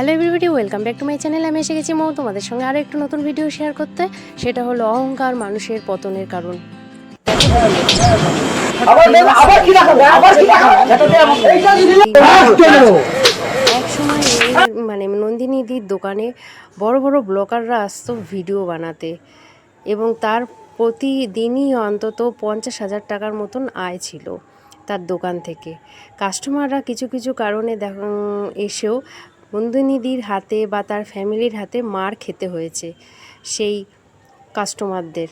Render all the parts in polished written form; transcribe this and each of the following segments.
Hello everybody, welcome back to my channel. আমি এসে গেছি তোমাদের সঙ্গে আরও একটু নতুন ভিডিও শেয়ার করতে। সেটা হলো অহংকার মানুষের পতনের কারণ। এক সময় মানে নন্দিনীদির দোকানে বড় বড় ব্লগাররা আসতো ভিডিও বানাতে এবং তার প্রতিদিনই অন্তত 50,000 টাকার মতন আয় ছিল তার দোকান থেকে। কাস্টমাররা কিছু কিছু কারণে এসেও নন্দিনীদির হাতে বা তার ফ্যামিলির হাতে মার খেতে হয়েছে সেই কাস্টমারদের।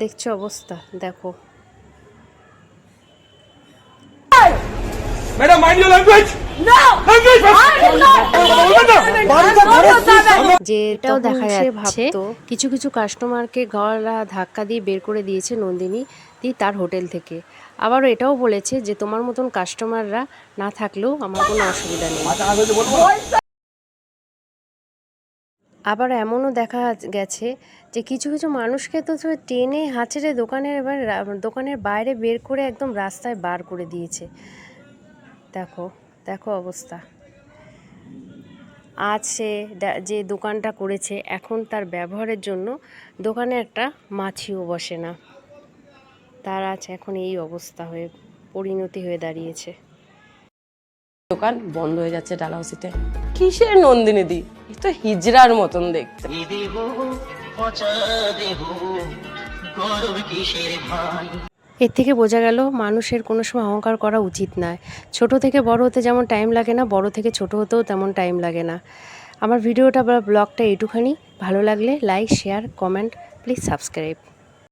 দেখছো অবস্থা, দেখো। Madam, mind your language. No. যে এটাও দেখা যাচ্ছে ভাবতো কিছু কিছু কাস্টমারকে গলা ধাক্কা দিয়ে বের করে দিয়েছে নন্দিনী দি তার হোটেল থেকে। আবারও এটাও বলেছে যে তোমার মতন কাস্টমাররা না থাকলেও আমার কোনো অসুবিধা নেই। আবার এমনও দেখা গেছে যে কিছু কিছু মানুষকে তো টেনে হাঁচড়ে দোকানের বাইরে বের করে একদম রাস্তায় বার করে দিয়েছে। দেখো দেখো অবস্থা। আজ সে যে দোকানটা করেছে এখন তার ব্যবহারের জন্য দোকানে একটা মাছিও বসে না। তার আজ এখন এই অবস্থা হয়ে পরিণতি হয়ে দাঁড়িয়েছে। দোকান বন্ধ হয়ে যাচ্ছে ডালহাউসিতে। কিসের নন্দিনী দি, এ তো হিজড়ার মতন দেখতে। এর থেকে বোঝা গেল মানুষের কোনো সময় অহংকার করা উচিত নয়। ছোট থেকে বড় হতে যেমন টাইম লাগে না, বড় থেকে ছোট হতেও তেমন টাইম লাগে না। আমার ভিডিওটা বা ব্লগটা এইটুখানি। ভালো লাগলে like, share, comment, please subscribe.